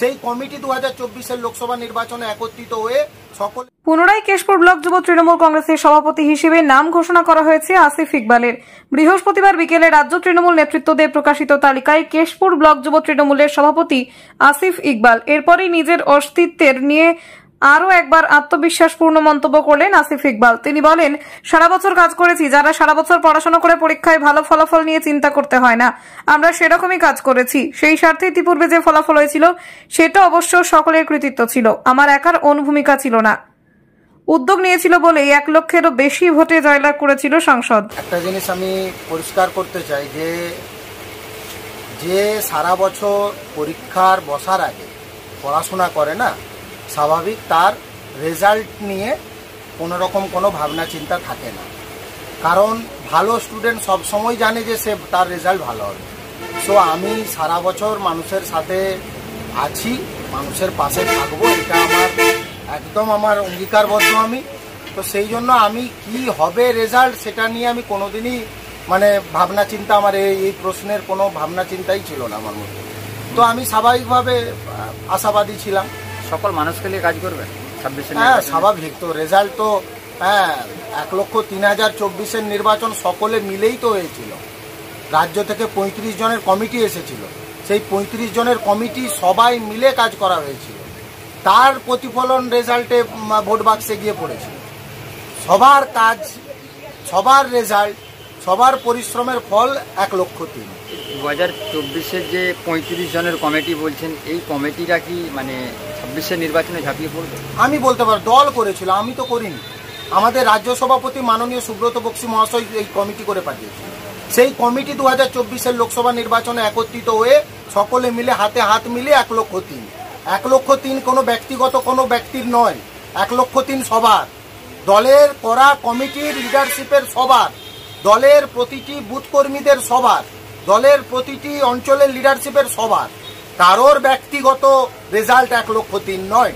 সেই কমিটি 2024-এর লোকসভা নির্বাচনে একত্রিত হয়ে সকল পুনরায় কেশপুর ব্লক যুব তৃণমূল কংগ্রেসের সভাপতি হিসেবে নাম ঘোষণা করা হয়েছে আসিফ ইকবালের। বৃহস্পতিবার বিকেলে রাজ্য তৃণমূল নেতৃত্বদের প্রকাশিত তালিকায় কেশপুর ব্লক যুব তৃণমূলের সভাপতি আসিফ ইকবাল। এরপরই নিজের অস্তিত্বের নিয়ে আরও একবার আত্মবিশ্বাসপূর্ণ মন্তব্য করলেন আসিফ ইকবাল। তিনি বলেন, সারা বছর কাজ করেছি, যারা সারা বছর পড়াশোনা করে পরীক্ষায় ভালো ফলাফল নিয়ে চিন্তা করতে হয় না, আমরা সেরকমই কাজ করেছি। সেই স্বার্থে ইতিপূর্বে যে ফলাফল হয়েছিল সেটা অবশ্য সকলের কৃতিত্ব ছিল, আমার একার অনুভূমিকা ছিল না। উদ্যোগ নিয়েছিল বলেই 1 লক্ষেরও বেশি ভোটে জয়লাভ করেছিল সংসদ। একটা জিনিস আমি পরিষ্কার করতে চাই যে সারা বছর পরীক্ষার বসার আগে পড়াশোনা করে না, স্বাভাবিক তার রেজাল্ট নিয়ে কোনো রকম কোনো ভাবনা চিন্তা থাকে না, কারণ ভালো স্টুডেন্ট সব সময় জানে যে সে তার রেজাল্ট ভালো হবে। সো আমি সারা বছর মানুষের সাথে আছি, মানুষের পাশে থাকবো, এটা একদম আমার অঙ্গীকারবদ্ধ আমি। তো সেই জন্য আমি কি হবে রেজাল্ট সেটা নিয়ে আমি কোনোদিনই ভাবনা চিন্তা, আমার এই প্রশ্নের কোনো ভাবনা চিন্তাই ছিল না আমার মধ্যে। তো আমি স্বাভাবিকভাবে আশাবাদী ছিলাম। সকল মানুষকে নিয়ে কাজ করবেন 26-এ? হ্যাঁ, স্বাভাবিক। তো রেজাল্ট তো 1,03,024-এর নির্বাচন সকলে মিলেই তো হয়েছিল। রাজ্য থেকে 35 জনের কমিটি এসেছিল, সেই 35 জনের কমিটি সবাই মিলে কাজ করা হয়েছিল, তার প্রতিফলন রেজাল্টে ভোট বাক্সে গিয়ে পড়েছিল। সবার কাজ, সবার রেজাল্ট, সবার পরিশ্রমের ফল 1,03,000। 2024-এর যে 35 জনের কমিটি বলছেন, এই কমিটিটা কি 26-এর নির্বাচনে ঝাঁপিয়ে পড়বে? আমি বলতে পারি দল করেছিল, আমি তো করিনি। আমাদের রাজ্য সভাপতি মাননীয় সুব্রত বক্সী মহাশয় এই কমিটি করে পাঠিয়েছিল। সেই কমিটি 2024-এর লোকসভা নির্বাচনে একত্রিত হয়ে সকলে মিলে হাতে হাত মিলিয়ে 1,03,000। 1,03,000 কোনো ব্যক্তিগত কোনো ব্যক্তির নয়, 1,03,000 সবার, দলের করা কমিটির লিডারশিপের সবার, দলের প্রতিটি বুথ কর্মীদের সবার, দলের প্রতিটি অঞ্চলের লিডারশিপের সবার। কারোর ব্যক্তিগত রেজাল্ট 1,03,000 নয়।